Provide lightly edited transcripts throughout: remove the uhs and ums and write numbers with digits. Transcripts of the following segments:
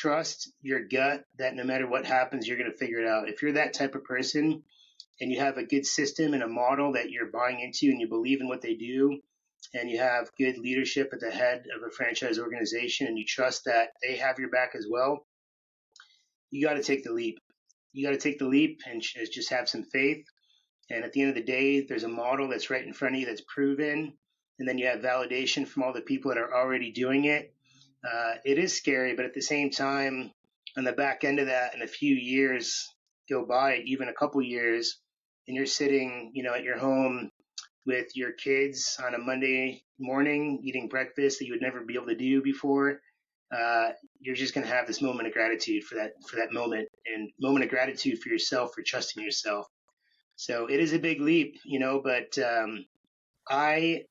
trust your gut that no matter what happens, you're going to figure it out. If you're that type of person and you have a good system and a model that you're buying into and you believe in what they do, and you have good leadership at the head of a franchise organization and you trust that they have your back as well, you got to take the leap. You got to take the leap and just have some faith. And at the end of the day, there's a model that's right in front of you that's proven. And then you have validation from all the people that are already doing it. It is scary, but at the same time, on the back end of that, in a few years go by, even a couple years, and you're sitting, at your home with your kids on a Monday morning eating breakfast that you would never be able to do before. You're just going to have this moment of gratitude for that moment, and moment of gratitude for yourself for trusting yourself. So it is a big leap, but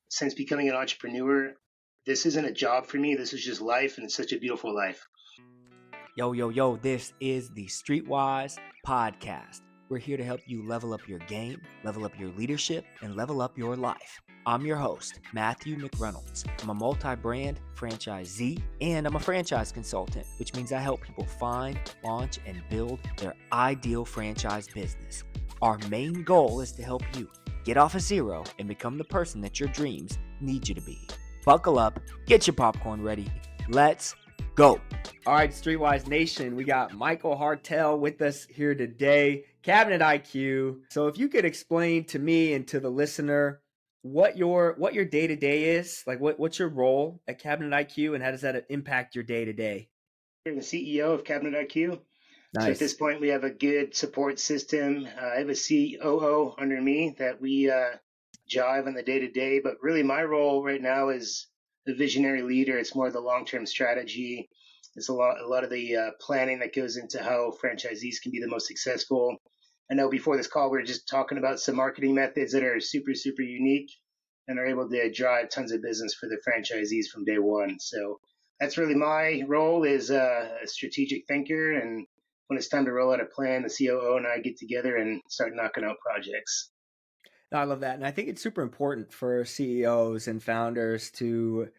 since becoming an entrepreneur, this isn't a job for me. This is just life, and it's such a beautiful life. Yo, this is the Streetwise podcast. We're here to help you level up your game, level up your leadership, and level up your life. I'm your host, Matthew McReynolds. I'm a multi-brand franchisee, and I'm a franchise consultant, which means I help people find, launch, and build their ideal franchise business. Our main goal is to help you get off of zero and become the person that your dreams need you to be. Buckle up, get your popcorn ready. Let's go. All right, Streetwise Nation, we got Michael Hartel with us here today, Cabinet IQ. So if you could explain to me and to the listener what your day-to-day is, like what's your role at Cabinet IQ and how does that impact your day-to-day? I'm the CEO of Cabinet IQ. Nice. So at this point, we have a good support system. I have a COO under me that we jive on the day-to-day, but really my role right now is the visionary leader. It's more the long-term strategy. It's a lot of the planning that goes into how franchisees can be the most successful. I know before this call, we were just talking about some marketing methods that are super, super unique and are able to drive tons of business for the franchisees from day one. So that's really my role, is a strategic thinker. And when it's time to roll out a plan, the COO and I get together and start knocking out projects. I love that. And I think it's super important for CEOs and founders to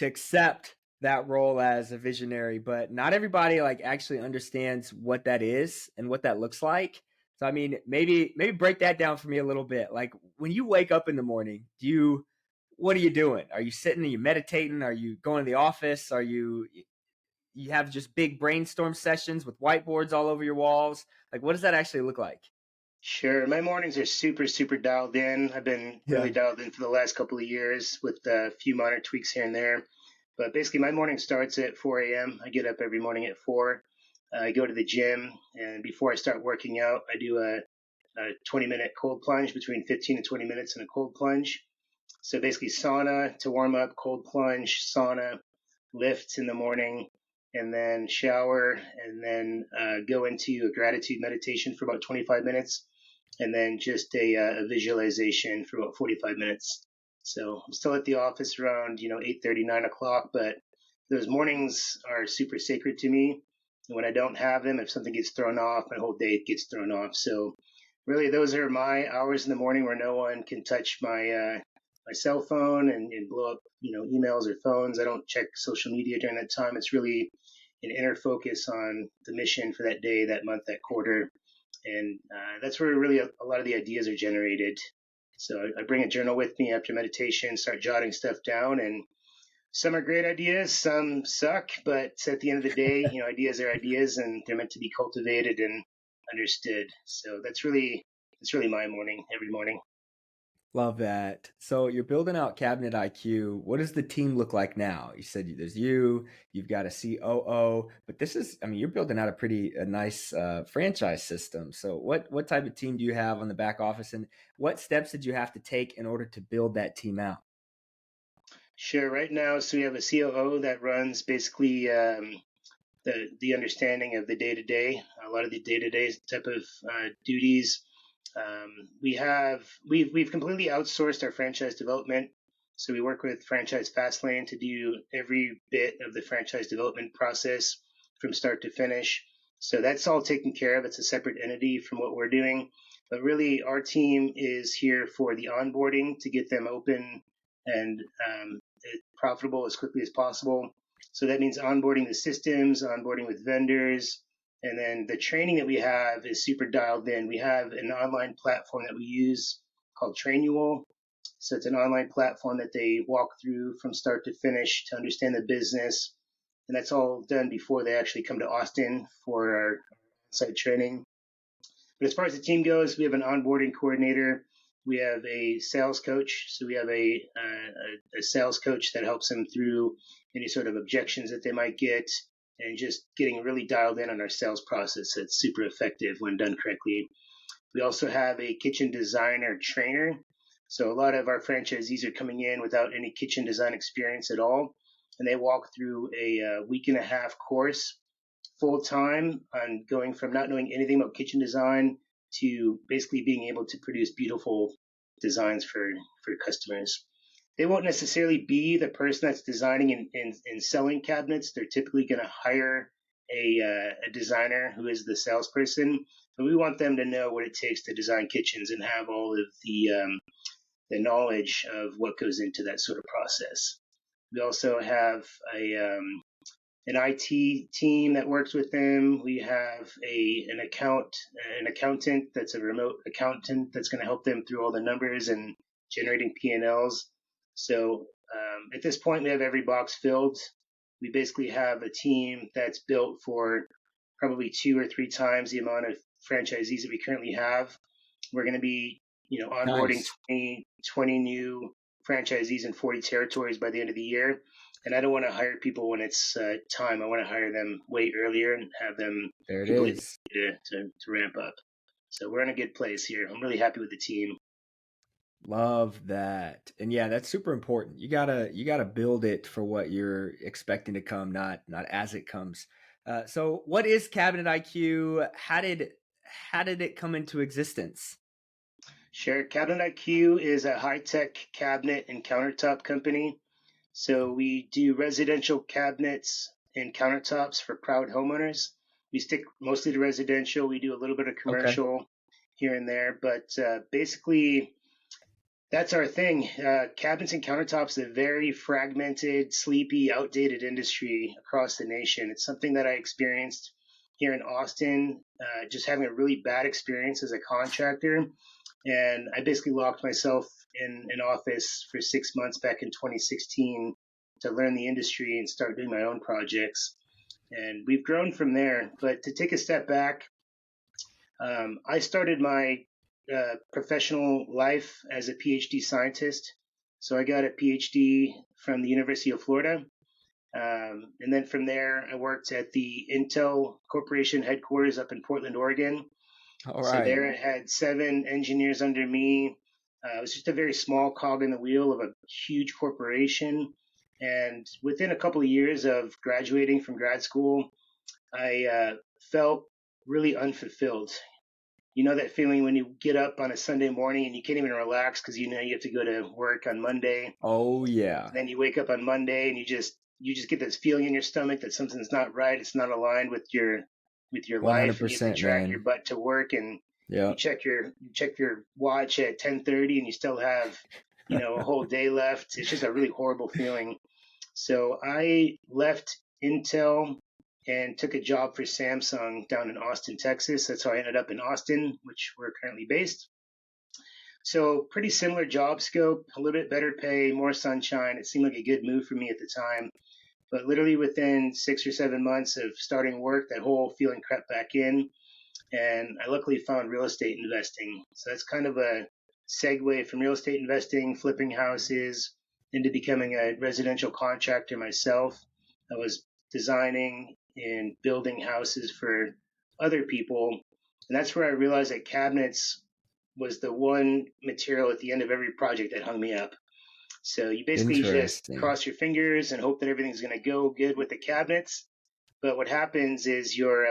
accept that role as a visionary, but not everybody actually understands what that is and what that looks like. So, I mean, maybe break that down for me a little bit. Like when you wake up in the morning, what are you doing? Are you sitting? Are you meditating? Are you going to the office? Are you have just big brainstorm sessions with whiteboards all over your walls? Like, what does that actually look like? Sure. My mornings are super, super dialed in. I've been really dialed in for the last couple of years with a few minor tweaks here and there. But basically, my morning starts at 4 a.m. I get up every morning at 4. I go to the gym, and before I start working out, I do a 20-minute cold plunge, between 15 and 20 minutes in a cold plunge. So basically, sauna to warm up, cold plunge, sauna, lifts in the morning, and then shower, and then go into a gratitude meditation for about 25 minutes, and then just a visualization for about 45 minutes. So I'm still at the office around 8:30, 9 o'clock, but those mornings are super sacred to me. And when I don't have them, if something gets thrown off, my whole day gets thrown off. So really, those are my hours in the morning where no one can touch my cell phone and blow up emails or phones. I don't check social media during that time. It's really an inner focus on the mission for that day, that month, that quarter. And that's where really a lot of the ideas are generated. So I bring a journal with me after meditation, start jotting stuff down, and some are great ideas, some suck, but at the end of the day, ideas are ideas, and they're meant to be cultivated and understood. So that's really my morning, every morning. Love that. So you're building out Cabinet IQ. What does the team look like now? You said there's you've got a COO, but you're building out a nice franchise system. So what type of team do you have on the back office, and what steps did you have to take in order to build that team out? Sure. Right now, so we have a COO that runs basically the understanding of the day-to-day, a lot of the day-to-day type of duties. We've completely outsourced our franchise development. So we work with Franchise Fastlane to do every bit of the franchise development process from start to finish. So that's all taken care of. It's a separate entity from what we're doing. But really, our team is here for the onboarding to get them open and profitable as quickly as possible. So that means onboarding the systems, onboarding with vendors, and then the training that we have is super dialed in. We have an online platform that we use called Trainual. So it's an online platform that they walk through from start to finish to understand the business. And that's all done before they actually come to Austin for our site training. But as far as the team goes, we have an onboarding coordinator. We have a sales coach. So we have a sales coach that helps them through any sort of objections that they might get and just getting really dialed in on our sales process. That's super effective when done correctly. We also have a kitchen designer trainer. So a lot of our franchisees are coming in without any kitchen design experience at all. And they walk through a week and a half course full time on going from not knowing anything about kitchen design to basically being able to produce beautiful designs for customers. They won't necessarily be the person that's designing and selling cabinets. They're typically going to hire a designer who is the salesperson, but we want them to know what it takes to design kitchens and have all of the knowledge of what goes into that sort of process. We also have an IT team that works with them. We have an accountant that's a remote accountant that's going to help them through all the numbers and generating P&Ls. So at this point, we have every box filled. We basically have a team that's built for probably 2 or 3 times the amount of franchisees that we currently have. We're going to be, onboarding Nice. 20 new franchisees in 40 territories by the end of the year. And I don't want to hire people when it's time. I want to hire them way earlier and have them There it completely is. to ramp up. So we're in a good place here. I'm really happy with the team. Love that. And yeah, that's super important. You gotta build it for what you're expecting to come, not as it comes. So what is Cabinet IQ? How did it come into existence? Sure. Cabinet IQ is a high-tech cabinet and countertop company. So we do residential cabinets and countertops for proud homeowners. We stick mostly to residential. We do a little bit of Okay. commercial here and there, but basically that's our thing. Cabinets and countertops is a very fragmented, sleepy, outdated industry across the nation. It's something that I experienced here in Austin, just having a really bad experience as a contractor. And I basically locked myself in an office for 6 months back in 2016 to learn the industry and start doing my own projects. And we've grown from there. But to take a step back, I started my professional life as a PhD scientist. So I got a PhD from the University of Florida. And then from there, I worked at the Intel Corporation headquarters up in Portland, Oregon. All So right. there I had 7 engineers under me. It was just a very small cog in the wheel of a huge corporation. And within a couple of years of graduating from grad school, I felt really unfulfilled. You know that feeling when you get up on a Sunday morning and you can't even relax because you know you have to go to work on Monday. Oh yeah. And then you wake up on Monday and you just get this feeling in your stomach that something's not right. It's not aligned with your life, and you have to 100%, drag your man. butt to work, and Yeah. you check your watch at 10:30 and you still have a whole day left. It's just a really horrible feeling. So I left Intel and took a job for Samsung down in Austin, Texas. That's how I ended up in Austin, which we're currently based. So pretty similar job scope, a little bit better pay, more sunshine. It seemed like a good move for me at the time. But literally within 6 or 7 months of starting work, that whole feeling crept back in. And I luckily found real estate investing. So that's kind of a segue from real estate investing, flipping houses, into becoming a residential contractor myself. I was designing and building houses for other people. And that's where I realized that cabinets was the one material at the end of every project that hung me up. So you basically just Interesting. cross your fingers and hope that everything's going to go good with the cabinets. But what happens is your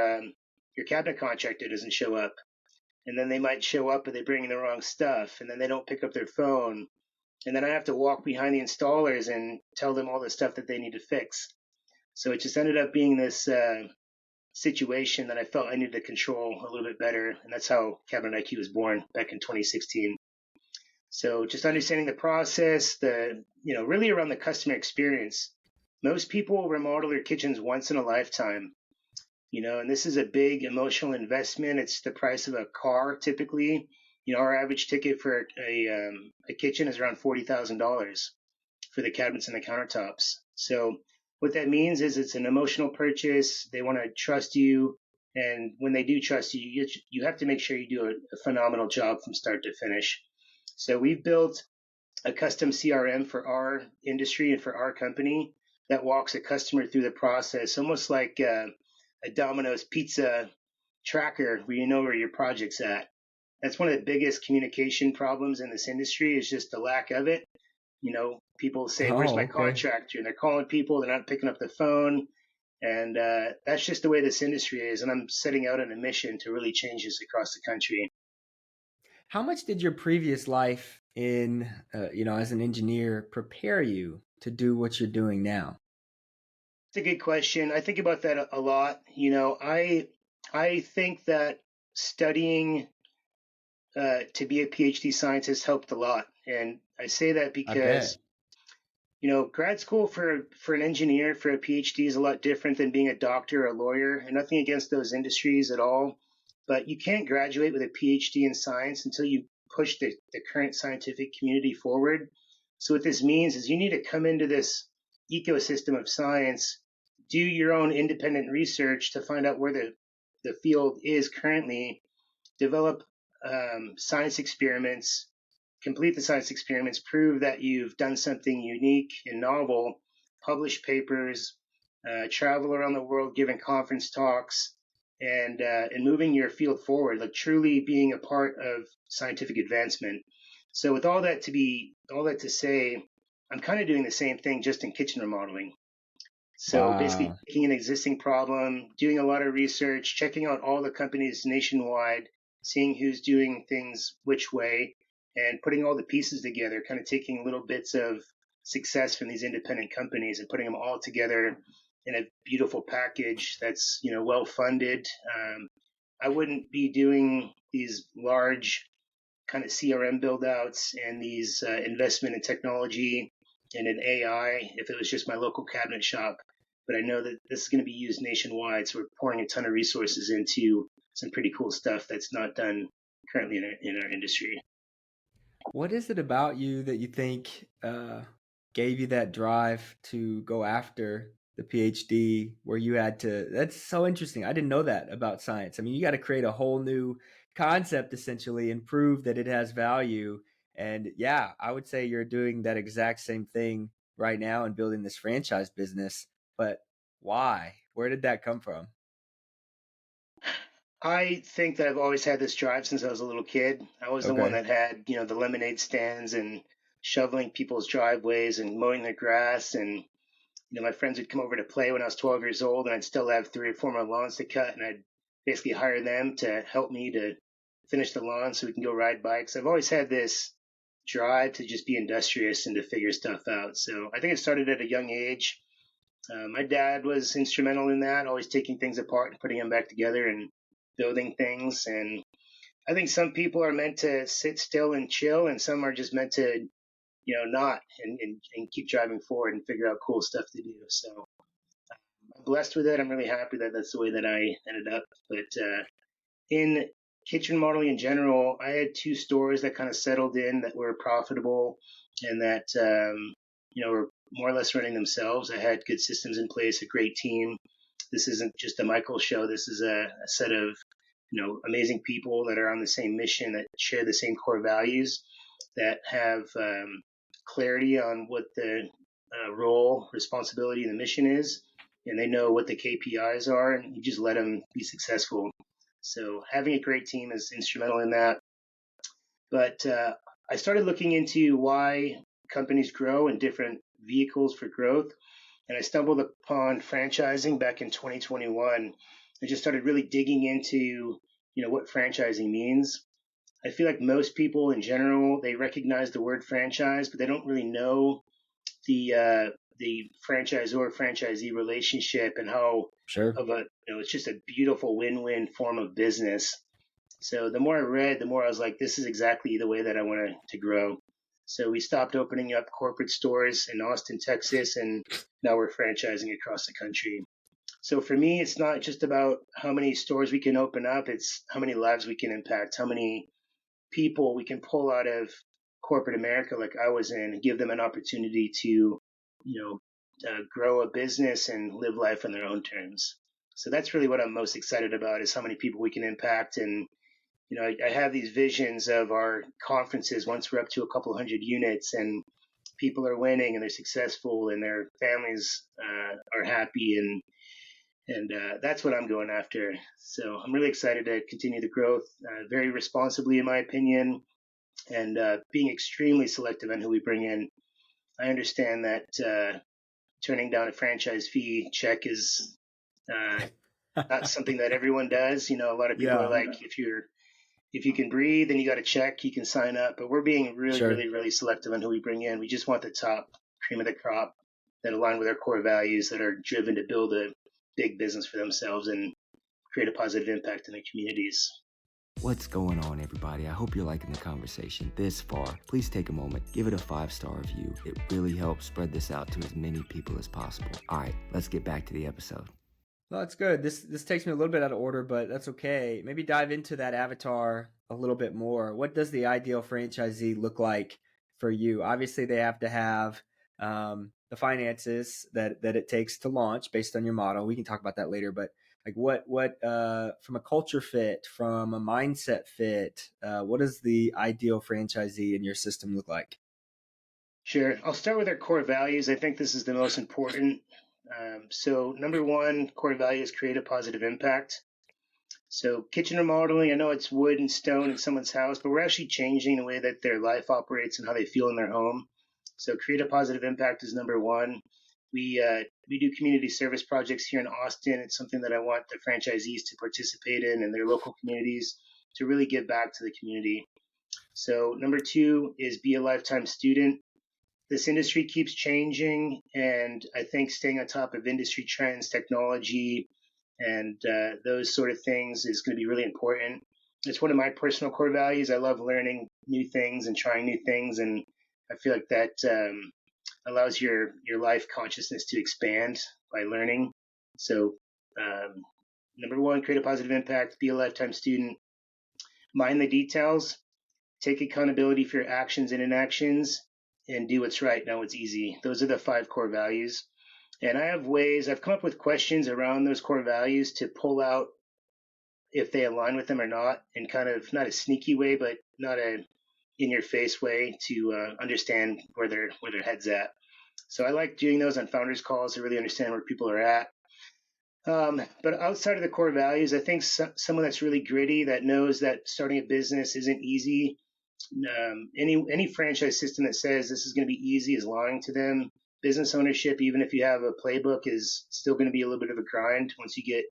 cabinet contractor doesn't show up, and then they might show up, but they bring in the wrong stuff, and then they don't pick up their phone, and then I have to walk behind the installers and tell them all the stuff that they need to fix. So it just ended up being this situation that I felt I needed to control a little bit better, and that's how Cabinet IQ was born back in 2016. So just understanding the process, really around the customer experience. most people remodel their kitchens once in a lifetime, and this is a big emotional investment. It's the price of a car typically. Our average ticket for a kitchen is around $40,000 for the cabinets and the countertops. So what that means is it's an emotional purchase. They want to trust you, and when they do trust you, you have to make sure you do a phenomenal job from start to finish. So we've built a custom CRM for our industry and for our company that walks a customer through the process, almost like a Domino's pizza tracker where you know where your project's at. That's one of the biggest communication problems in this industry is just the lack of it. People say, "Where's Oh, my okay. contractor?" And they're calling people, they're not picking up the phone. And that's just the way this industry is. And I'm setting out on a mission to really change this across the country. How much did your previous life in, as an engineer prepare you to do what you're doing now? It's a good question. I think about that a lot. I think that studying to be a PhD scientist helped a lot. And I say that I because, bet. grad school for an engineer for a PhD is a lot different than being a doctor or a lawyer, and nothing against those industries at all. But you can't graduate with a PhD in science until you push the current scientific community forward. So what this means is you need to come into this ecosystem of science, do your own independent research to find out where the field is currently, develop science experiments, complete the science experiments, prove that you've done something unique and novel, publish papers, travel around the world giving conference talks, and moving your field forward, like truly being a part of scientific advancement. So with all that to say, I'm kind of doing the same thing just in kitchen remodeling. So basically Wow. taking an existing problem, doing a lot of research, checking out all the companies nationwide, seeing who's doing things which way, and putting all the pieces together, kind of taking little bits of success from these independent companies and putting them all together in a beautiful package that's, well funded. I wouldn't be doing these large kind of CRM build outs and these investment in technology and in AI if it was just my local cabinet shop. But I know that this is going to be used nationwide, so we're pouring a ton of resources into some pretty cool stuff that's not done currently in our industry. What is it about you that you think gave you that drive to go after the PhD where you had to? That's so interesting. I didn't know that about science. I mean, you got to create a whole new concept essentially and prove that it has value. And yeah, I would say you're doing that exact same thing right now and building this franchise business. But why? Where did that come from? I think that I've always had this drive since I was a little kid. I was the one Okay. that had, the lemonade stands and shoveling people's driveways and mowing their grass. And, my friends would come over to play when I was 12 years old, and I'd still have 3 or 4 more lawns to cut. And I'd basically hire them to help me to finish the lawn so we can go ride bikes. I've always had this drive to just be industrious and to figure stuff out. So I think it started at a young age. My dad was instrumental in that, always taking things apart and putting them back together and building things. And I think some people are meant to sit still and chill, and some are just meant to, not and keep driving forward and figure out cool stuff to do. So I'm blessed with it. I'm really happy that that's the way that I ended up. But in kitchen modeling in general, I had 2 stores that kind of settled in that were profitable and that were more or less running themselves. I had good systems in place, a great team. This isn't just a Michael show. This is a set of amazing people that are on the same mission, that share the same core values, that have clarity on what the role, responsibility, and the mission is, and they know what the KPIs are, and you just let them be successful. So having a great team is instrumental in that. But I started looking into why companies grow and different vehicles for growth, and I stumbled upon franchising back in 2021. I just started really digging into what franchising means. I feel like most people in general, they recognize the word franchise, but they don't really know the franchisor franchisee relationship and how Sure. of a it's just a beautiful win-win form of business. So the more I read, the more I was like, this is exactly the way that I want to grow. So we stopped opening up corporate stores in Austin, Texas, and now we're franchising across the country. So for me, it's not just about how many stores we can open up, it's how many lives we can impact, how many people we can pull out of corporate America like I was in and give them an opportunity to, grow a business and live life on their own terms. So that's really what I'm most excited about is how many people we can impact. And, I have these visions of our conferences once we're up to a couple hundred units and people are winning and they're successful and their families are happy and that's what I'm going after. So I'm really excited to continue the growth, very responsibly, in my opinion, and being extremely selective on who we bring in. I understand that turning down a franchise fee check is uh, not something that everyone does. A lot of people are like, if you can breathe and you got a check, you can sign up. But we're being really, really, really selective on who we bring in. We just want the top cream of the crop that align with our core values, that are driven to build a big business for themselves and create a positive impact in their communities. What's going on, everybody? I hope you're liking the conversation this far. Please take a moment, give it a 5-star review. It really helps spread this out to as many people as possible. All right, let's get back to the episode. Well, that's good. This takes me a little bit out of order, but that's okay. Maybe dive into that avatar a little bit more. What does the ideal franchisee look like for you? Obviously, they have to have the finances that it takes to launch based on your model. We can talk about that later, but like what from a culture fit, from a mindset fit, what does the ideal franchisee in your system look like? Sure. I'll start with our core values. I think this is the most important. So number one, core value is create a positive impact. So kitchen remodeling, I know it's wood and stone in someone's house, but we're actually changing the way that their life operates and how they feel in their home. So create a positive impact is number one. We do community service projects here in Austin. It's something that I want the franchisees to participate in their local communities to really give back to the community. So number two is be a lifetime student. This industry keeps changing, and I think staying on top of industry trends, technology, and those sort of things is going to be really important. It's one of my personal core values. I love learning new things and trying new things, and I feel like that allows your life consciousness to expand by learning. So, number one, create a positive impact, be a lifetime student, mind the details, take accountability for your actions and inactions, and do what's right, not what's easy. Those are the 5 core values. And I've come up with questions around those core values to pull out if they align with them or not, in kind of not a sneaky way, but not a in your face way to understand where their head's at. So I like doing those on founders calls to really understand where people are at. But outside of the core values, I think someone that's really gritty, that knows that starting a business isn't easy. Any franchise system that says this is going to be easy is lying to them. Business ownership, even if you have a playbook, is still going to be a little bit of a grind once you get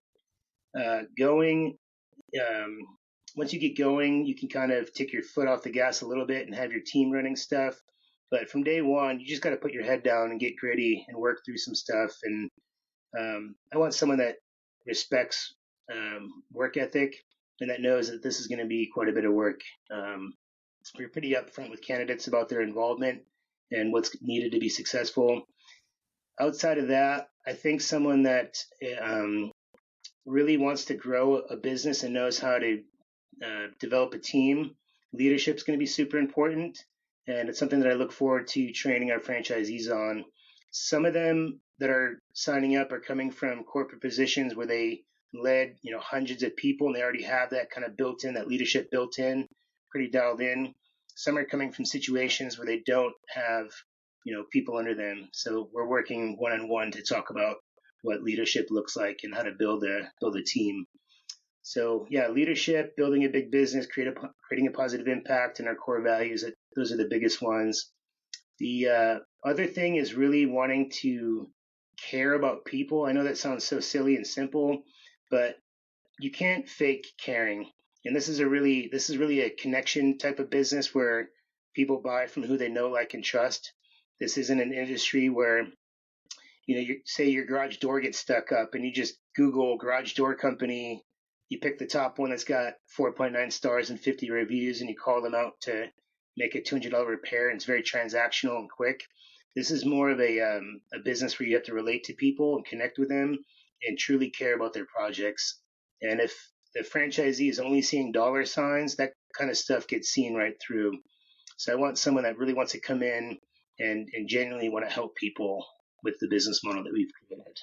going. Once you get going, you can kind of take your foot off the gas a little bit and have your team running stuff. But from day one, you just got to put your head down and get gritty and work through some stuff. And I want someone that respects work ethic and that knows that this is going to be quite a bit of work. We're pretty upfront with candidates about their involvement and what's needed to be successful. Outside of that, I think someone that really wants to grow a business and knows how to develop a team, leadership is going to be super important. And it's something that I look forward to training our franchisees on. Some of them that are signing up are coming from corporate positions where they led, hundreds of people, and they already have that kind of built in, that leadership built in, pretty dialed in. Some are coming from situations where they don't have, people under them. So we're working one-on-one to talk about what leadership looks like and how to build a team. So yeah, leadership, building a big business, creating a positive impact, and our core values. Those are the biggest ones. The other thing is really wanting to care about people. I know that sounds so silly and simple, but you can't fake caring. And this is really a connection type of business where people buy from who they know, like, and trust. This isn't an industry where, you say your garage door gets stuck up and you just Google garage door company. You pick the top one that's got 4.9 stars and 50 reviews and you call them out to, make a $200 repair and it's very transactional and quick. This is more of a business where you have to relate to people and connect with them and truly care about their projects. And if the franchisee is only seeing dollar signs, that kind of stuff gets seen right through. So I want someone that really wants to come in and genuinely want to help people with the business model that we've created.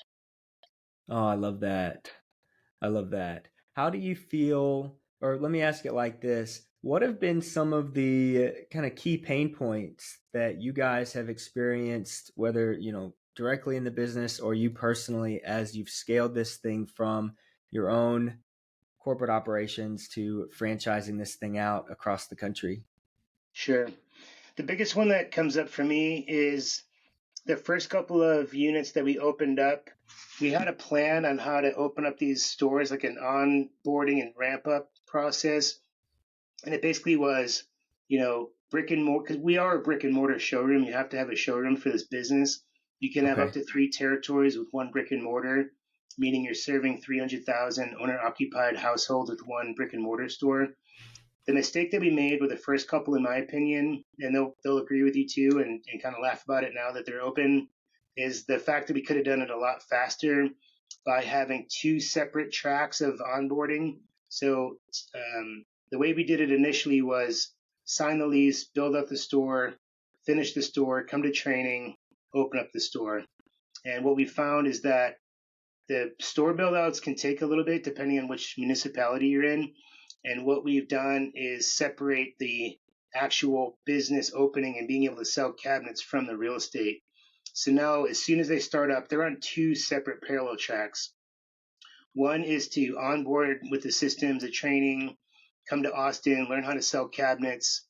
Oh, I love that. I love that. How do you feel, or let me ask it like this. What have been some of the kind of key pain points that you guys have experienced, whether, directly in the business or you personally, as you've scaled this thing from your own corporate operations to franchising this thing out across the country? Sure. The biggest one that comes up for me is the first couple of units that we opened up. We had a plan on how to open up these stores, like an onboarding and ramp up process. And it basically was, brick and mortar, because we are a brick and mortar showroom. You have to have a showroom for this business. You can have up to 3 territories with 1 brick and mortar, meaning you're serving 300,000 owner occupied households with 1 brick and mortar store. The mistake that we made with the first couple, in my opinion, and they'll agree with you too, and kind of laugh about it now that they're open, is the fact that we could have done it a lot faster by having 2 separate tracks of onboarding. So the way we did it initially was sign the lease, build up the store, finish the store, come to training, open up the store. And what we found is that the store build outs can take a little bit depending on which municipality you're in. And what we've done is separate the actual business opening and being able to sell cabinets from the real estate. So now, as soon as they start up, they're on 2 separate parallel tracks. One is to onboard with the systems, the training, come to Austin, learn how to sell cabinets,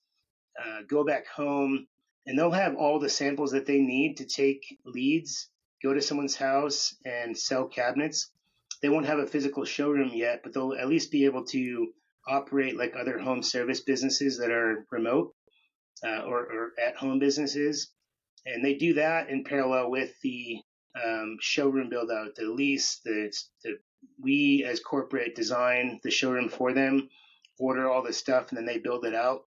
go back home, and they'll have all the samples that they need to take leads, go to someone's house and sell cabinets. They won't have a physical showroom yet, but they'll at least be able to operate like other home service businesses that are remote or at-home businesses. And they do that in parallel with the showroom build out, the lease, we as corporate design the showroom for them, order all the stuff, and then they build it out.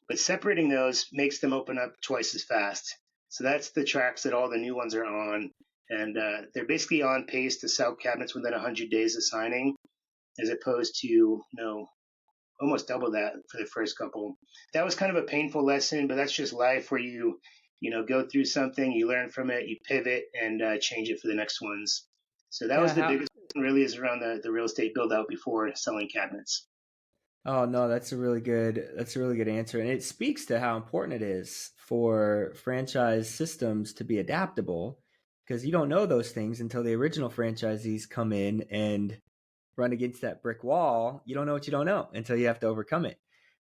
But separating those makes them open up twice as fast. So that's the tracks that all the new ones are on. And they're basically on pace to sell cabinets within 100 days of signing, as opposed to, almost double that for the first couple. That was kind of a painful lesson, but that's just life where you go through something, you learn from it, you pivot and change it for the next ones. So that was the biggest one, really, is around the real estate build out before selling cabinets. Oh no, that's a really good answer. And it speaks to how important it is for franchise systems to be adaptable, because you don't know those things until the original franchisees come in and run against that brick wall. You don't know what you don't know until you have to overcome it.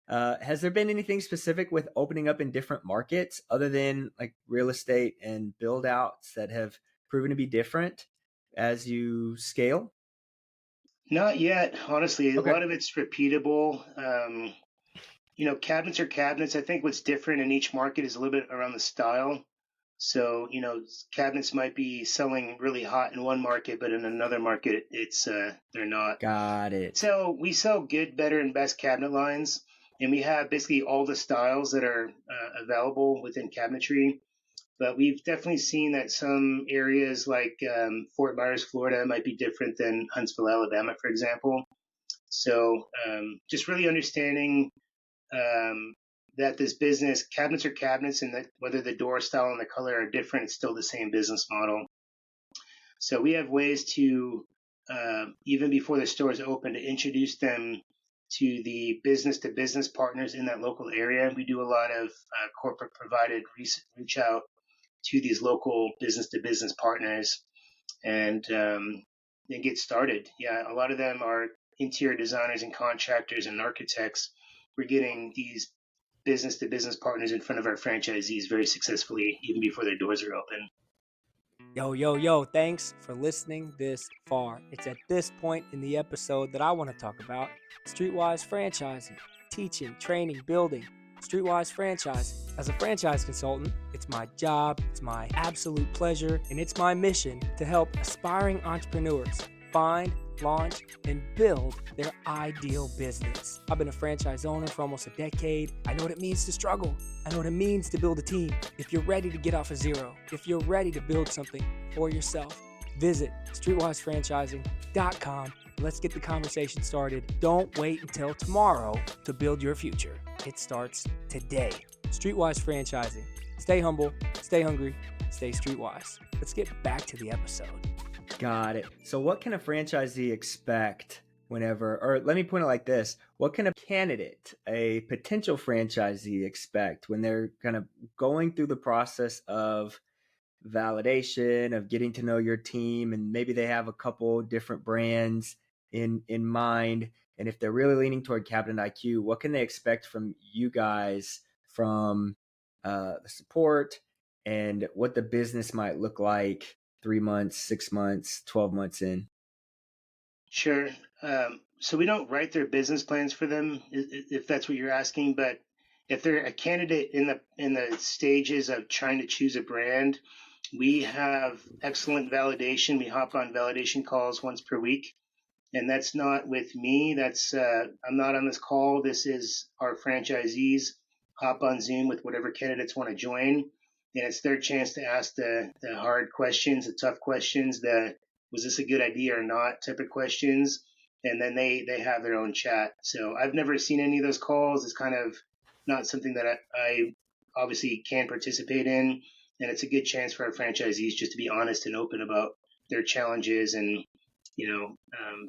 Has there been anything specific with opening up in different markets other than like real estate and build outs that have proven to be different as you scale? Not yet, honestly. A lot of it's repeatable. Cabinets are cabinets. I think what's different in each market is a little bit around the style. So, cabinets might be selling really hot in one market, but in another market, they're not. Got it. So we sell good, better, and best cabinet lines, and we have basically all the styles that are available within cabinetry. But we've definitely seen that some areas like Fort Myers, Florida, might be different than Huntsville, Alabama, for example. So just really understanding that this business, cabinets are cabinets, and that whether the door style and the color are different, it's still the same business model. So we have ways to, even before the store is open, to introduce them to the business-to-business partners in that local area. We do a lot of corporate provided reach out to these local business-to-business partners and get started. Yeah, a lot of them are interior designers and contractors and architects. We're getting these business-to-business partners in front of our franchisees very successfully, even before their doors are open. Yo, thanks for listening this far. It's at this point in the episode that I want to talk about Streetwise franchising, teaching, training, building. Streetwise franchising. As a franchise consultant, it's my job, it's my absolute pleasure, and it's my mission to help aspiring entrepreneurs find, launch, and build their ideal business. I've been a franchise owner for almost a decade. I know what it means to struggle. I know what it means to build a team. If you're ready to get off of zero, if you're ready to build something for yourself, visit streetwisefranchising.com. Let's get the conversation started. Don't wait until tomorrow to build your future. It starts today. Streetwise Franchising. Stay humble, stay hungry, stay streetwise. Let's get back to the episode. Got it. So what can a franchisee expect whenever, or let me put it like this, what can a candidate, a potential franchisee expect when they're kind of going through the process of validation, of getting to know your team, and maybe they have a couple different brands in mind, and if they're really leaning toward Cabinet IQ, what can they expect from you guys, from the support, and what the business might look like 3 months, 6 months, 12 months in? Sure. So we don't write their business plans for them, if that's what you're asking. But if they're a candidate in the stages of trying to choose a brand, we have excellent validation. We hop on validation calls once per week, and that's not with me. That's I'm not on this call. This is our franchisees hop on Zoom with whatever candidates want to join, and it's their chance to ask the hard questions, the tough questions, the was this a good idea or not type of questions, and then they have their own chat. So I've never seen any of those calls. It's kind of not something that I obviously can participate in, and it's a good chance for our franchisees just to be honest and open about their challenges and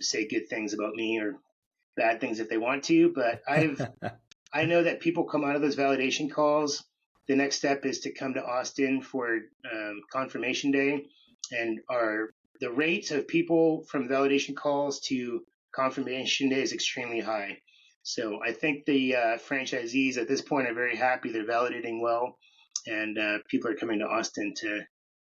say good things about me or bad things if they want to. But I know that people come out of those validation calls. The next step is to come to Austin for confirmation day, and the rates of people from validation calls to confirmation day is extremely high. So I think the franchisees at this point are very happy. They're validating well, and people are coming to Austin to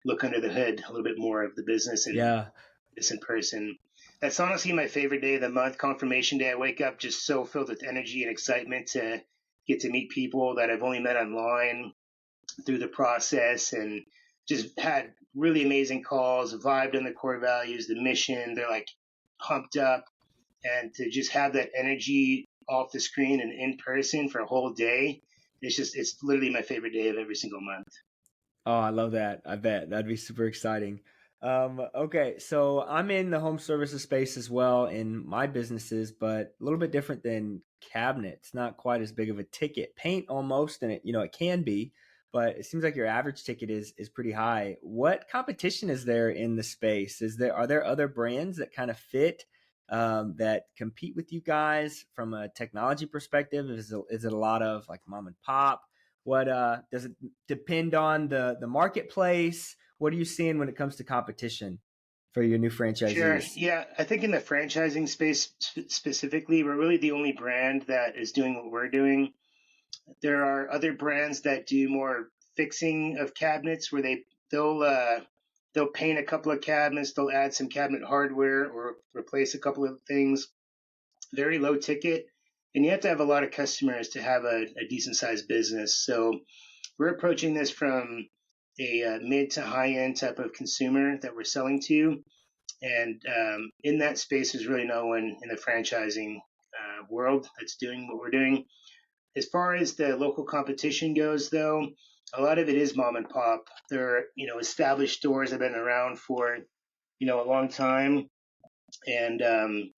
look under the hood a little bit more of the business and this in person. That's honestly my favorite day of the month, confirmation day. I wake up just so filled with energy and excitement to get to meet people that I've only met online through the process, and just had really amazing calls, vibed on the core values, the mission. They're like pumped up, and to just have that energy off the screen and in person for a whole day, it's literally my favorite day of every single month. Oh, I love that. I bet that'd be super exciting. Okay, so I'm in the home services space as well in my businesses, but a little bit different than cabinets. Not quite as big of a ticket. Paint almost, and it can be, but it seems like your average ticket is pretty high. What competition is there in the space? Are there other brands that kind of fit, that compete with you guys from a technology perspective? Is it a lot of like mom and pop? What does it depend on the marketplace? What are you seeing when it comes to competition for your new franchisees? Sure. Yeah, I think in the franchising space specifically, we're really the only brand that is doing what we're doing. There are other brands that do more fixing of cabinets where they'll paint a couple of cabinets, they'll add some cabinet hardware or replace a couple of things. Very low ticket, and you have to have a lot of customers to have a decent sized business. So we're approaching this from a mid to high end type of consumer that we're selling to. And in that space, there's really no one in the franchising world that's doing what we're doing. As far as the local competition goes, though, a lot of it is mom and pop. They're established stores that have been around for a long time, and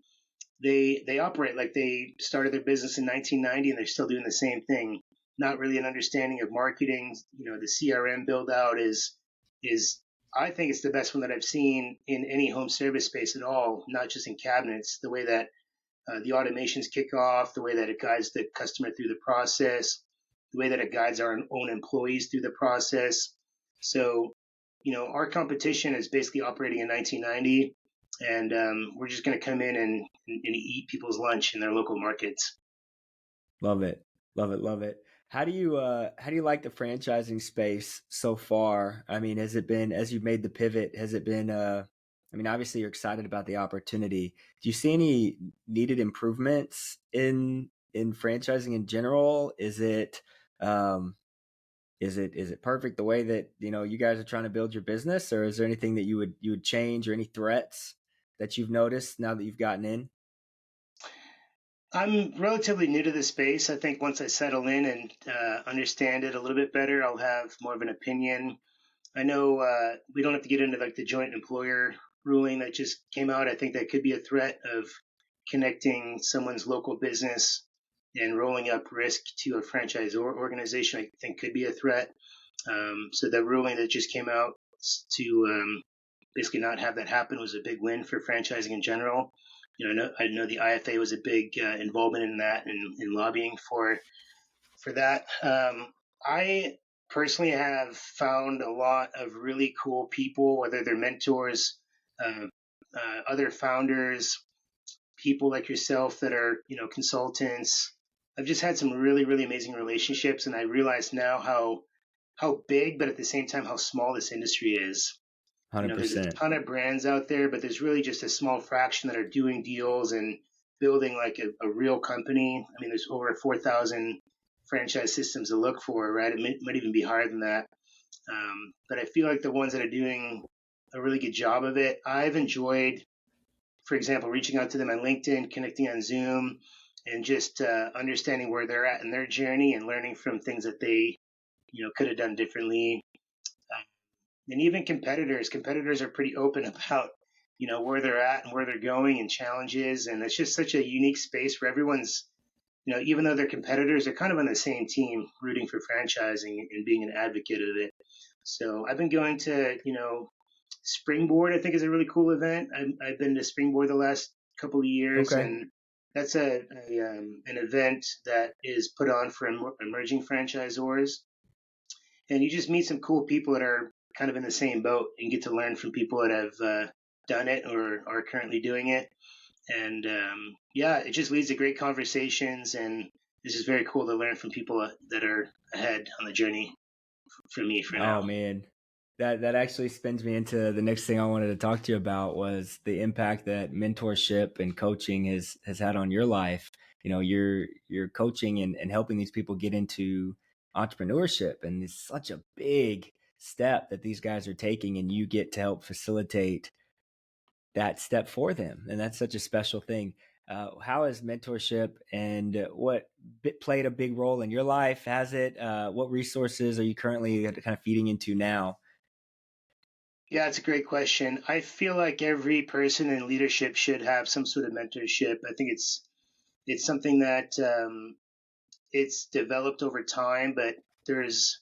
they operate like they started their business in 1990, and they're still doing the same thing. Not really an understanding of marketing. The CRM build out is I think it's the best one that I've seen in any home service space at all, not just in cabinets. The way that the automations kick off, the way that it guides the customer through the process, the way that it guides our own employees through the process. So, our competition is basically operating in 1990, and we're just going to come in and eat people's lunch in their local markets. Love it. Love it. Love it. How do you like the franchising space so far? I mean, has it been, as you've made the pivot, has it been obviously you're excited about the opportunity. Do you see any needed improvements in franchising in general? Is it perfect the way that you guys are trying to build your business, or is there anything that you would change or any threats? that you've noticed now that you've gotten in? I'm relatively new to the space. I think once I settle in and understand it a little bit better, I'll have more of an opinion. I know we don't have to get into like the joint employer ruling that just came out. I think that could be a threat of connecting someone's local business and rolling up risk to a franchise organization. I think could be a threat. So the ruling that just came out to basically not have that happen was a big win for franchising in general. I know the IFA was a big involvement in that and in lobbying for that. I personally have found a lot of really cool people, whether they're mentors, uh, other founders, people like yourself that are consultants. I've just had some really really amazing relationships, and I realize now how big, but at the same time how small this industry is. There's a 100%. ton of brands out there, but there's really just a small fraction that are doing deals and building like a real company. I mean, there's over 4,000 franchise systems to look for, right? It might even be higher than that. But I feel like the ones that are doing a really good job of it, I've enjoyed, for example, reaching out to them on LinkedIn, connecting on Zoom, and just understanding where they're at in their journey and learning from things that they, could have done differently. And even competitors are pretty open about where they're at and where they're going and challenges, and it's just such a unique space where everyone's even though they're competitors, they're kind of on the same team rooting for franchising and being an advocate of it. So I've been going to Springboard. I think is a really cool event. I've been to Springboard the last couple of years, Okay. and that's an event that is put on for emerging franchisors, and you just meet some cool people that are kind of in the same boat and get to learn from people that have done it or are currently doing it. And yeah, it just leads to great conversations, and this is very cool to learn from people that are ahead on the journey for me for Oh now. man. That actually spins me into the next thing I wanted to talk to you about was the impact that mentorship and coaching has had on your life. You're coaching and helping these people get into entrepreneurship, and it's such a big step that these guys are taking, and you get to help facilitate that step for them, and that's such a special thing. How has mentorship and what played a big role in your life? Has it? What resources are you currently kind of feeding into now? Yeah, it's a great question. I feel like every person in leadership should have some sort of mentorship. I think it's something that it's developed over time, but there's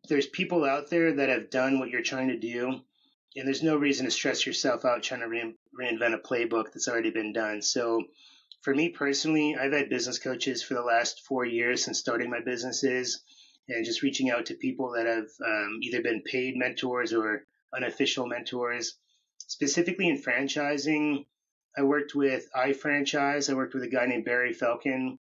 there's people out there that have done what you're trying to do, and there's no reason to stress yourself out trying to reinvent a playbook that's already been done. So for me personally, I've had business coaches for the last 4 years since starting my businesses, and just reaching out to people that have either been paid mentors or unofficial mentors. Specifically in franchising, I worked with iFranchise. I worked with a guy named Barry Falcon,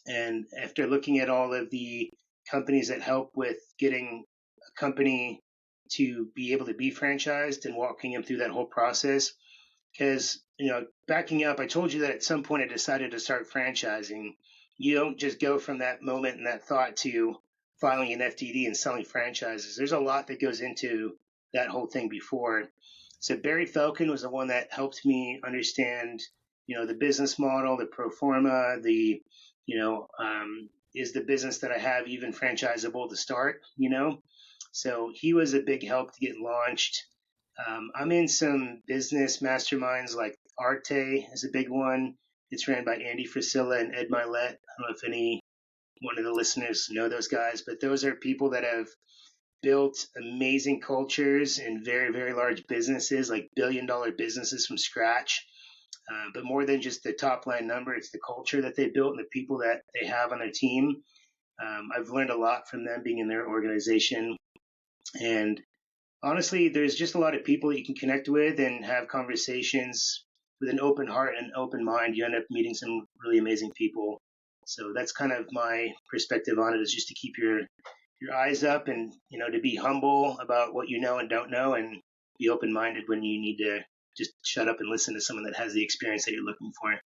and after looking at all of the companies that help with getting a company to be able to be franchised and walking them through that whole process, because backing up, I told you that at some point I decided to start franchising. You don't just go from that moment and that thought to filing an FDD and selling franchises. There's a lot that goes into that whole thing before. So Barry Falcon was the one that helped me understand the business model, the pro forma, the is the business that I have even franchisable to start. So he was a big help to get launched. I'm in some business masterminds, like Arte is a big one. It's ran by Andy Frisilla and Ed Milet. I don't know if any one of the listeners know those guys, but those are people that have built amazing cultures in very, very large businesses, like billion-dollar businesses from scratch. But more than just the top line number, it's the culture that they built and the people that they have on their team. I've learned a lot from them being in their organization. And honestly, there's just a lot of people that you can connect with and have conversations with an open heart and open mind. You end up meeting some really amazing people. So that's kind of my perspective on it, is just to keep your eyes up, and to be humble about what you know and don't know, and be open minded when you need to just shut up and listen to someone that has the experience that you're looking for.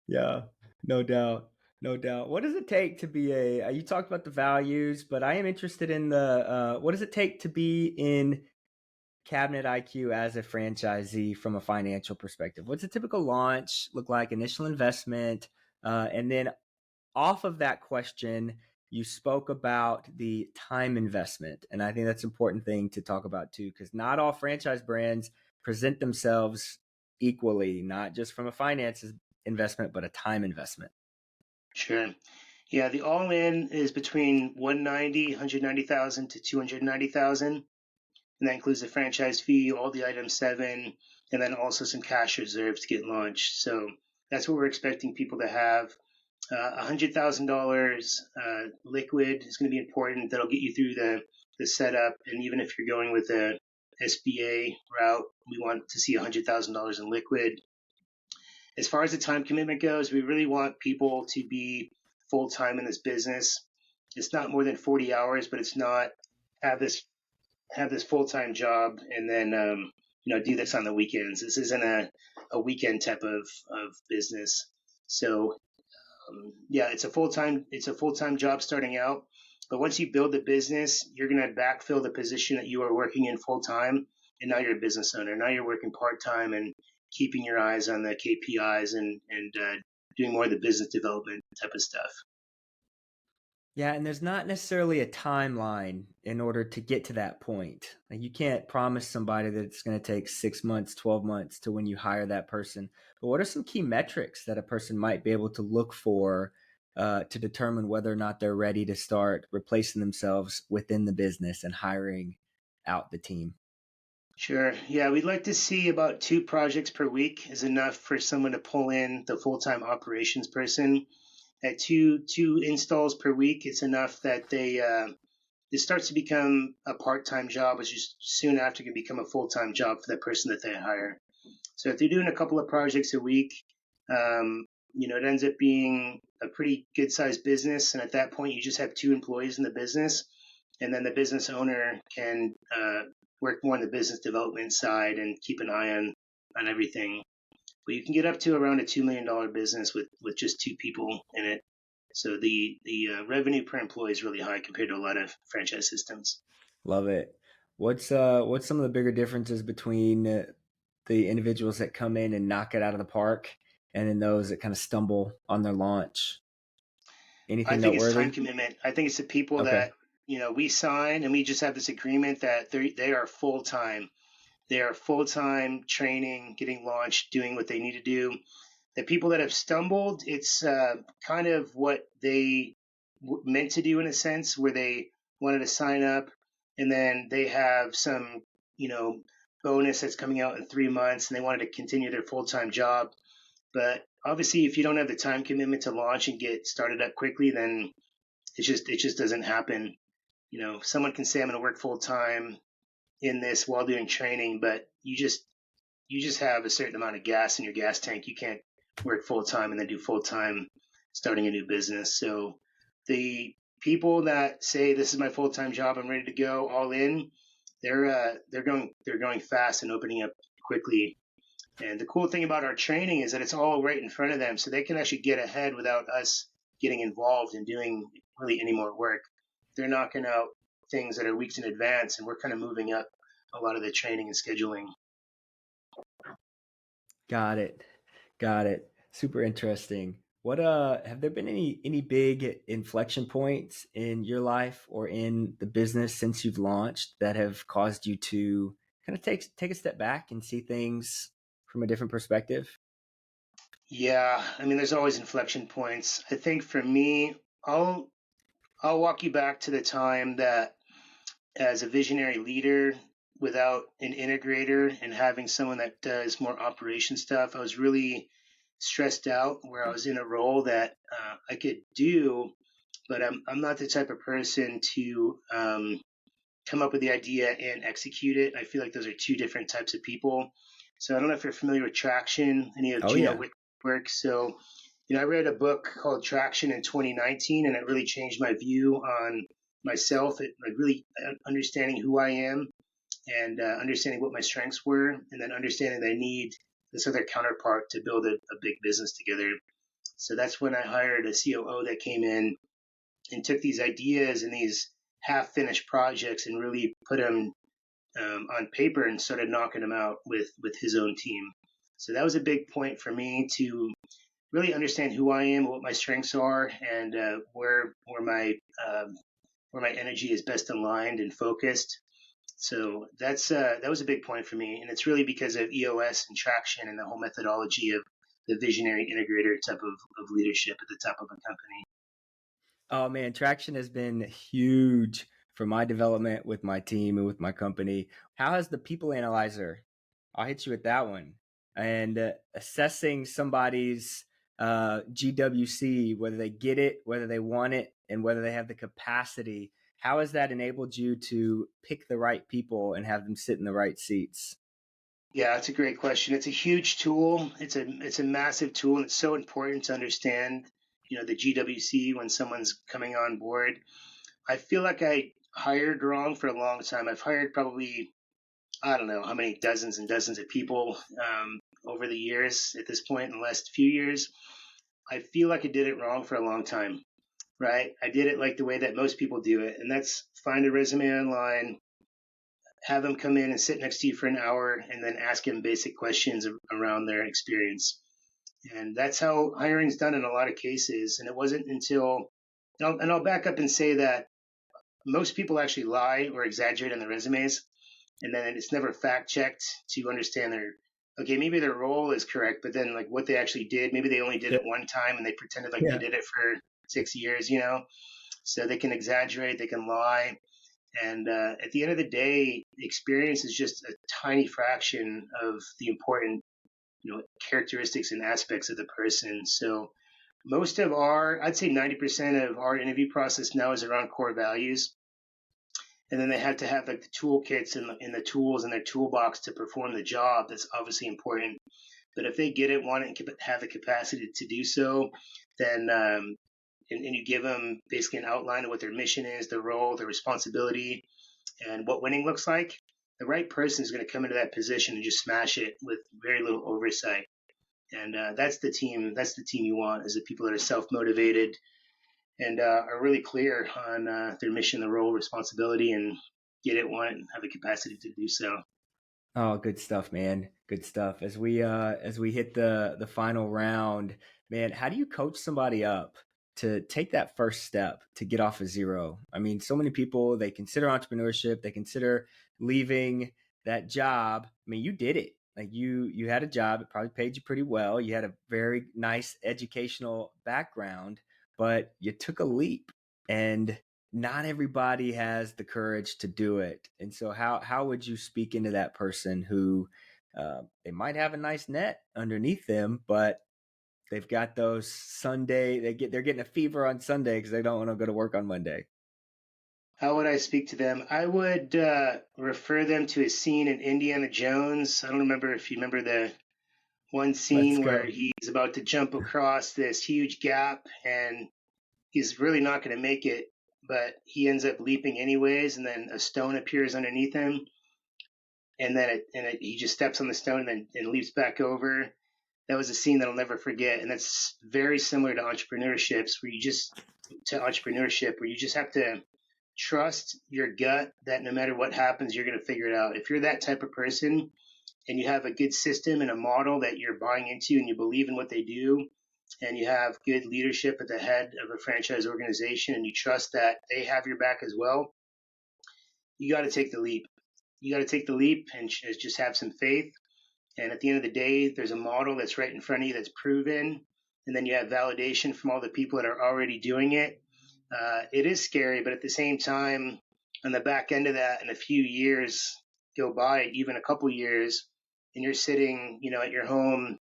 Yeah, no doubt. No doubt. What does it take to be you talked about the values, but I am interested in the, what does it take to be in cabinet IQ as a franchisee from a financial perspective? What's a typical launch look like? Initial investment, and then off of that question, you spoke about the time investment. And I think that's an important thing to talk about too, because not all franchise brands present themselves equally, not just from a finances investment, but a time investment. Sure. Yeah, the all-in is between 190,000 to 290,000, and that includes the franchise fee, all the item 7, and then also some cash reserves to get launched. So that's what we're expecting people to have. $100,000 liquid is going to be important. That'll get you through the setup, and even if you're going with a SBA route, we want to see $100,000 in liquid. As far as the time commitment goes, we really want people to be full time in this business. It's not more than 40 hours, but it's not have this full time job and then do this on the weekends. This isn't a weekend type of business. So yeah, it's a full time job starting out. But once you build the business, you're going to backfill the position that you are working in full time, and now you're a business owner. Now you're working part time and keeping your eyes on the KPIs and doing more of the business development type of stuff. Yeah, and there's not necessarily a timeline in order to get to that point. Like you can't promise somebody that it's going to take 6 months, 12 months to when you hire that person. But what are some key metrics that a person might be able to look for to determine whether or not they're ready to start replacing themselves within the business and hiring out the team? Sure. Yeah, we'd like to see about 2 projects per week is enough for someone to pull in the full-time operations person. At two installs per week, it's enough that it starts to become a part-time job, which is soon after can become a full-time job for that person that they hire. So if they're doing a couple of projects a week, it ends up being a pretty good-sized business, and at that point, you just have 2 employees in the business, and then the business owner can work more on the business development side and keep an eye on everything. But you can get up to around a $2 million business with just 2 people in it. So the revenue per employee is really high compared to a lot of franchise systems. Love it. What's some of the bigger differences between the individuals that come in and knock it out of the park and then those that kind of stumble on their launch? Anything I think it's time noteworthy? commitment. I think it's the people Okay. that we sign and we just have this agreement that they are full time. They are full time training, getting launched, doing what they need to do. The people that have stumbled, it's kind of what they meant to do in a sense, where they wanted to sign up and then they have some, bonus that's coming out in 3 months and they wanted to continue their full time job. But obviously, if you don't have the time commitment to launch and get started up quickly, then it just doesn't happen. Someone can say I'm going to work full time in this while doing training, but you just have a certain amount of gas in your gas tank. You can't work full time and then do full time starting a new business. So the people that say this is my full time job, I'm ready to go all in, they're going fast and opening up quickly. And the cool thing about our training is that it's all right in front of them, so they can actually get ahead without us getting involved and doing really any more work. They're knocking out things that are weeks in advance, and we're kind of moving up a lot of the training and scheduling. Got it. Got it. Super interesting. What have there been any big inflection points in your life or in the business since you've launched that have caused you to kind of take a step back and see things from a different perspective? Yeah, I mean, there's always inflection points. I think for me, I'll I'll walk you back to the time that as a visionary leader, without an integrator and having someone that does more operation stuff, I was really stressed out where I was in a role that I could do, but I'm not the type of person to come up with the idea and execute it. I feel like those are 2 different types of people. So I don't know if you're familiar with Traction, any of Oh Gino yeah. Wick's work. So, I read a book called Traction in 2019, and it really changed my view on myself. It like really understanding who I am and understanding what my strengths were, and then understanding that I need this other counterpart to build a big business together. So that's when I hired a COO that came in and took these ideas and these half finished projects and really put them on paper and started knocking them out with his own team. So that was a big point for me to really understand who I am, what my strengths are, and where my energy is best aligned and focused. So that was a big point for me, and it's really because of EOS and traction and the whole methodology of the visionary integrator type of leadership at the top of a company. Oh man, traction has been huge for my development with my team and with my company. How has the people analyzer? I'll hit you with that one. And assessing somebody's GWC, whether they get it, whether they want it, and whether they have the capacity. How has that enabled you to pick the right people and have them sit in the right seats? Yeah, it's a great question. It's a huge tool. It's a massive tool, and it's so important to understand, the GWC when someone's coming on board. I feel like I hired wrong for a long time. I've hired probably, I don't know how many dozens and dozens of people over the years at this point in the last few years. I feel like I did it wrong for a long time, right? I did it like the way that most people do it, and that's find a resume online, have them come in and sit next to you for an hour, and then ask them basic questions around their experience. And that's how hiring's done in a lot of cases. And it wasn't until, and I'll back up and say that most people actually lie or exaggerate on their resumes, and then it's never fact checked to understand okay, maybe their role is correct, but then like what they actually did, maybe they only did it one time and they pretended like they did it for 6 years, so they can exaggerate, they can lie. And at the end of the day, experience is just a tiny fraction of the important, characteristics and aspects of the person. So most of I'd say 90% of our interview process now is around core values. And then they have to have like the toolkits and the tools in their toolbox to perform the job. That's obviously important. But if they get it, want it, and have the capacity to do so, then and you give them basically an outline of what their mission is, their role, their responsibility, and what winning looks like, the right person is going to come into that position and just smash it with very little oversight. And that's the team. That's the team you want, is the people that are self-motivated and are really clear on their mission, their role, responsibility, and get it, want it, and have the capacity to do so. Oh, good stuff, man. Good stuff. As we hit the final round, man, how do you coach somebody up to take that first step to get off of zero? I mean, so many people, they consider entrepreneurship, they consider leaving that job. I mean, you did it. Like you had a job, it probably paid you pretty well. You had a very nice educational background, but you took a leap, and not everybody has the courage to do it. And so how would you speak into that person who they might have a nice net underneath them, but they've got those Sunday, they're getting a fever on Sunday because they don't want to go to work on Monday? How would I speak to them? I would refer them to a scene in Indiana Jones. I don't remember if you remember the one scene where he's about to jump across this huge gap and he's really not going to make it, but he ends up leaping anyways, and then a stone appears underneath him, and then he just steps on the stone and leaps back over. That was a scene that I'll never forget, and that's very similar to entrepreneurship, where you just have to trust your gut that no matter what happens, you're going to figure it out. If you're that type of person and you have a good system and a model that you're buying into and you believe in what they do, and you have good leadership at the head of a franchise organization and you trust that they have your back as well, you got to take the leap. You got to take the leap and just have some faith. And at the end of the day, there's a model that's right in front of you that's proven. And then you have validation from all the people that are already doing it. It is scary, but at the same time, on the back end of that, in a few years go by, even a couple years, and you're sitting, at your home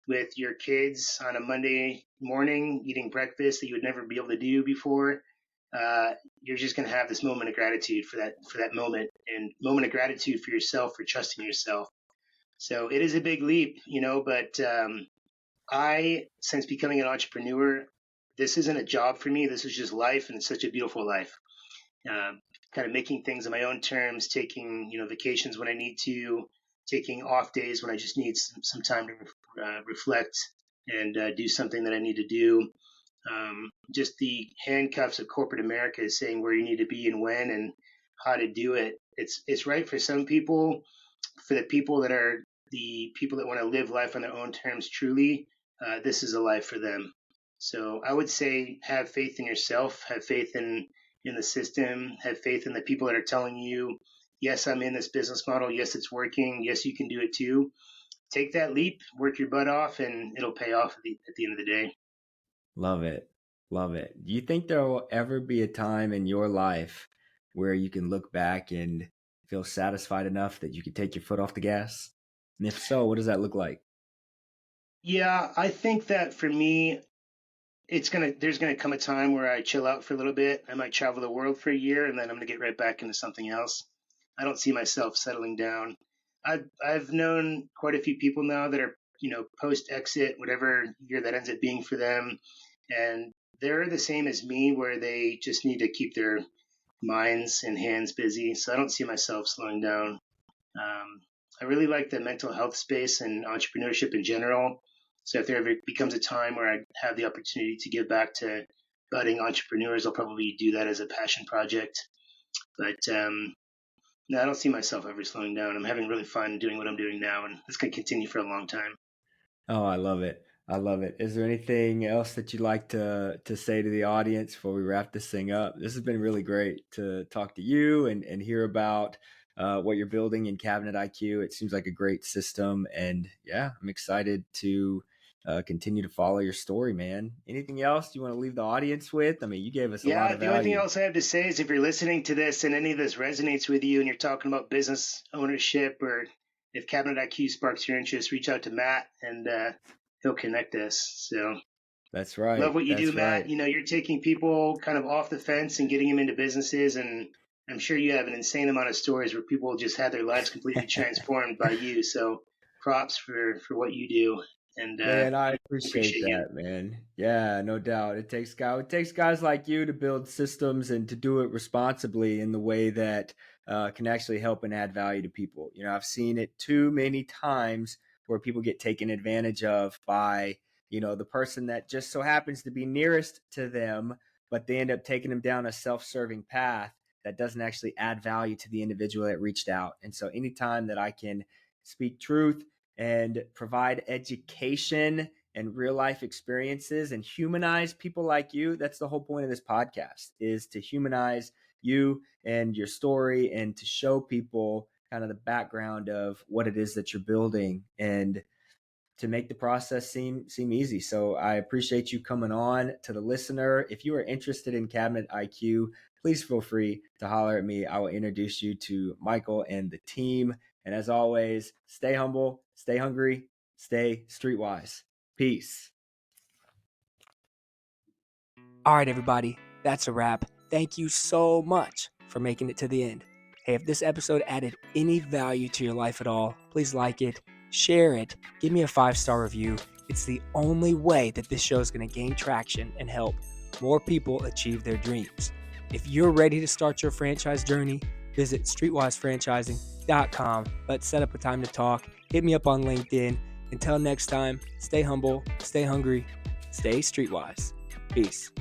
with your kids on a Monday morning eating breakfast that you would never be able to do before, you're just going to have this moment of gratitude for that moment, and moment of gratitude for yourself for trusting yourself. So it is a big leap, but since becoming an entrepreneur, this isn't a job for me. This is just life, and it's such a beautiful life. Kind of making things on my own terms, taking, vacations when I need to, taking off days when I just need some time to reflect and do something that I need to do. Just the handcuffs of corporate America is saying where you need to be and when and how to do it. It's right for some people. For the people that are the people that want to live life on their own terms, truly, this is a life for them. So I would say have faith in yourself, have faith in the system, have faith in the people that are telling you, yes, I'm in this business model. Yes, it's working. Yes, you can do it too. Take that leap, work your butt off, and it'll pay off at the end of the day. Love it. Love it. Do you think there will ever be a time in your life where you can look back and feel satisfied enough that you can take your foot off the gas? And if so, what does that look like? Yeah, I think that for me, there's gonna come a time where I chill out for a little bit. I might travel the world for a year, and then I'm gonna get right back into something else. I don't see myself settling down. I've known quite a few people now that are post exit, whatever year that ends up being for them, and they're the same as me, where they just need to keep their minds and hands busy. So I don't see myself slowing down. I really like the mental health space and entrepreneurship in general. So if there ever becomes a time where I have the opportunity to give back to budding entrepreneurs, I'll probably do that as a passion project. But no, I don't see myself ever slowing down. I'm having really fun doing what I'm doing now, and it's going to continue for a long time. Oh, I love it. I love it. Is there anything else that you'd like to say to the audience before we wrap this thing up? This has been really great to talk to you and hear about what you're building in Cabinet IQ. It seems like a great system. And yeah, I'm excited to continue to follow your story, man. Anything else you want to leave the audience with? I mean, you gave us a lot Yeah, of the only thing value. else I have to say is if you're listening to this and any of this resonates with you and you're talking about business ownership, or if Cabinet IQ sparks your interest, reach out to Matt and he'll connect us. So That's love right. what you do, That's Matt. right. You're taking people kind of off the fence and getting them into businesses. And I'm sure you have an insane amount of stories where people just had their lives completely transformed by you. So props for what you do. And Man, I appreciate appreciate you. that, man. Yeah, no doubt. It takes guys like you to build systems and to do it responsibly in the way that can actually help and add value to people. I've seen it too many times where people get taken advantage of by, the person that just so happens to be nearest to them, but they end up taking them down a self-serving path that doesn't actually add value to the individual that reached out. And so anytime that I can speak truth and provide education and real life experiences and humanize people like you, that's the whole point of this podcast, is to humanize you and your story and to show people kind of the background of what it is that you're building and to make the process seem easy. So I appreciate you coming on. To the listener, if you are interested in Cabinet IQ, please feel free to holler at me. I will introduce you to Michael and the team. And as always, stay humble, stay hungry, stay streetwise. Peace. All right, everybody, that's a wrap. Thank you so much for making it to the end. Hey, if this episode added any value to your life at all, please like it, share it, give me a 5-star review. It's the only way that this show is going to gain traction and help more people achieve their dreams. If you're ready to start your franchise journey, visit streetwisefranchising.com. Let's set up a time to talk. Hit me up on LinkedIn. Until next time, stay humble, stay hungry, stay streetwise. Peace.